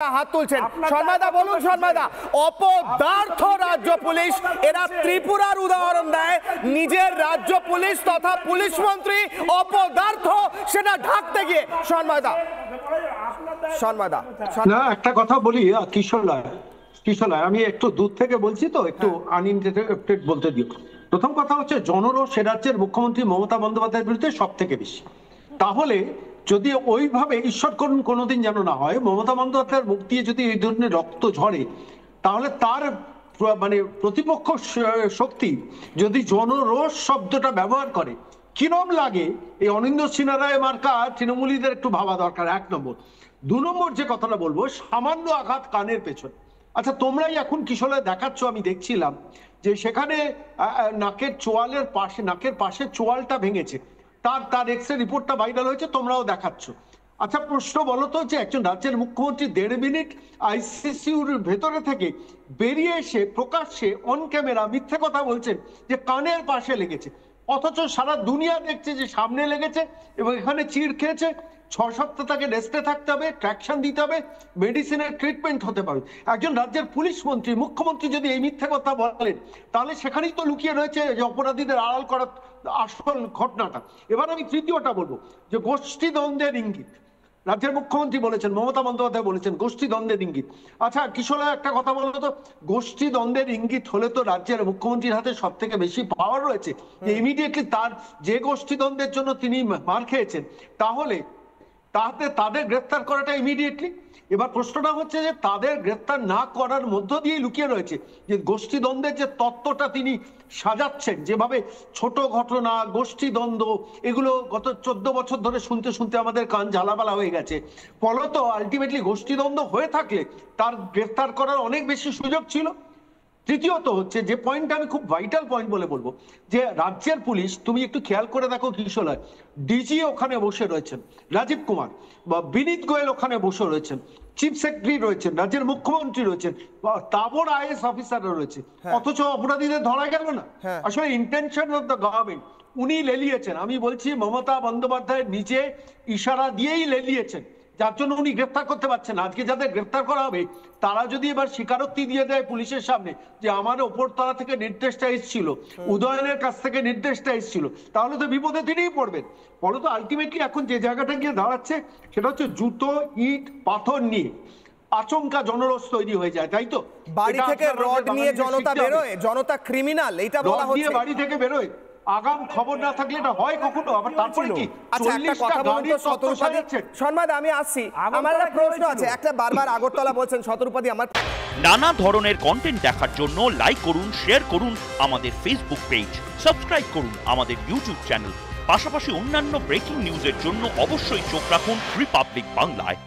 হাত তুলছেন শর্মাদা, বলুন শর্মাদা, অপদার্থ রাজ্য পুলিশ, এরা ত্রিপুরার উদাহরণ দেয়। নিজের রাজ্য পুলিশ তথা পুলিশ মন্ত্রী অপদার্থ, সেটা ঢাকতে গিয়ে শর্মাদা না, একটা কথা বলি কিশোরলাল, আমি একটু দূর থেকে বলছি তো, একটু আনইন্টারাপ্টেড বলতে দিও। প্রথম কথা হচ্ছে, জনরোষ সে রাজ্যের মুখ্যমন্ত্রী মমতা বন্দ্যোপাধ্যায়ের বিরুদ্ধে সব থেকে বেশি। তাহলে যদি ওইভাবে ঈশ্বর করুন কোনোদিন যেন না হয়, মমতা বন্দ্যোপাধ্যায়ের মুখ দিয়ে যদি এই ধরনের রক্ত ঝরে, তাহলে তার মানে প্রতিপক্ষ শক্তি যদি জনরোষ শব্দটা ব্যবহার করে, কিরম লাগে এই অনিন্দ্য সিনহা রায় মার্কা তৃণমূলীদের একটু ভাবা দরকার, 1 নম্বর। 2 নম্বর যে কথাটা বলবো, সামান্য আঘাত কানের পেছনে। আচ্ছা, তোমরাই এখন কিশোরে দেখাচ্ছ, আমি দেখছিলাম যে সেখানে নাকের চোয়ালের পাশে, নাকের পাশে চোয়ালটা ভেঙেছে, তার এক্সরে রিপোর্টটা ভাইরাল হয়েছে, তোমরাও দেখাচ্ছ। আচ্ছা, প্রশ্ন বলো তো, যে একজন রাজ্যের মুখ্যমন্ত্রী 1.5 মিনিট আইসিসিউর ভেতরে থেকে বেরিয়ে এসে প্রকাশ্যে অন ক্যামেরা মিথ্যে কথা বলছেন যে কানের পাশে লেগেছে, অথচ সারা দুনিয়া দেখছে যে সামনে লেগেছে এবং এখানে চিড় খেয়েছে। 6 সপ্তাহ তাকে রেস্টে থাকতে হবে, ট্র্যাকশন দিতে হবে, মেডিসিনের ট্রিটমেন্ট হতে পারে। একজন রাজ্যের পুলিশ মন্ত্রী, মুখ্যমন্ত্রী যদি এই মিথ্যে কথা বলেন, তাহলে সেখানেই তো লুকিয়ে রয়েছে যে অপরাধীদের আড়াল করার আসল ঘটনাটা। এবার আমি তৃতীয়টা বলবো, যে গোষ্ঠী দ্বন্দ্বের ইঙ্গিত রাজ্যের মুখ্যমন্ত্রী বলেছেন, মমতা বন্দ্যোপাধ্যায় বলেছেন গোষ্ঠী দ্বন্দ্বের ইঙ্গিত। আচ্ছা কিশোর, একটা কথা বলতো তো, গোষ্ঠী দ্বন্দ্বের ইঙ্গিত হলে তো রাজ্যের মুখ্যমন্ত্রীর হাতে সব থেকে বেশি পাওয়ার রয়েছে, যে ইমিডিয়েটলি তার যে গোষ্ঠী দ্বন্দ্বের জন্য তিনি মার খেয়েছেন, তাহলে তাদের গ্রেফতার করাটা ইমিডিয়েটলি। এবার প্রশ্নটা হচ্ছে যে তাদের গ্রেফতার না করার মধ্য দিয়ে লুকিয়ে রয়েছে যে গোষ্ঠী দ্বন্দ্বের যে তত্ত্বটা তিনি সাজাচ্ছেন, যেভাবে ছোট ঘটনা, গোষ্ঠী দ্বন্দ্ব, এগুলো গত 14 বছর ধরে শুনতে শুনতে আমাদের কান ঝালাপালা হয়ে গেছে। ফলত আলটিমেটলি গোষ্ঠী দ্বন্দ্ব হয়ে থাকলে তার গ্রেফতার করার অনেক বেশি সুযোগ ছিল। তৃতীয়ত হচ্ছে যে পয়েন্ট, আমি খুব ভাইটাল পয়েন্ট বলে বলবো, যে রাজ্যের পুলিশ, তুমি একটু খেয়াল করে দেখো কিশোর, ডিজি ওখানে বসে রয়েছেন, রাজীব কুমার বা বিনীত গোয়েল ওখানে বসে রয়েছেন, চিফ সেক্রেটারি রয়েছেন, রাজ্যের মুখ্যমন্ত্রী রয়েছেন, তাবর আইএস অফিসাররা রয়েছে, অথচ অপরাধীদের ধরা গেল না। আসলে ইন্টেনশন অফ দ্য গভর্নমেন্ট উনি লেলিয়েছেন। আমি বলছি মমতা বন্দ্যোপাধ্যায় নিজে ইশারা দিয়েই লেলিয়েছেন, যার জন্য উনি গ্রেফতার করতে পারছেন না। আজকে যাদের গ্রেফতার করা হবে, তারা যদি এবার স্বীকারোক্তি দিয়ে দেয় পুলিশের সামনে যে আমার ওপরতলা থেকে নির্দেশটা এসেছিল, উদয়নের কাছ থেকে নির্দেশটা এসেছিল, তাহলে তো বিপদে তিনিই পড়বেন। ফলত আলটিমেটলি এখন যে জায়গাটা গিয়ে দাঁড়াচ্ছে, সেটা হচ্ছে জুতো, ইট, পাথর নিয়ে আচমকা জনরোষ তৈরি হয়ে যায়, তাই তো? বাড়ি থেকে রড নিয়ে জনতা বেরোয়, জনতা ক্রিমিনাল, এটা বলা হচ্ছে। বাড়ি থেকে বেরোয়, আগাম খবর না থাকলে এটা হয় কখনো? আবার তারপরে কি? আচ্ছা, একটা কথা বলুন তো শতরূপাদি, শর্মাদা আমি আসছি, আমার একটা প্রশ্ন আছে, একটা বারবার আগরতলা বলছেন শতরূপাদি। আমার নানা ধরনের কন্টেন্ট দেখার জন্য লাইক করুন, শেয়ার করুন আমাদের ফেসবুক পেজ, সাবস্ক্রাইব করুন আমাদের ইউটিউব চ্যানেল। পাশাপাশি অন্যান্য ব্রেকিং নিউজের জন্য অবশ্যই চোখ রাখুন রিপাবলিক বাংলায়।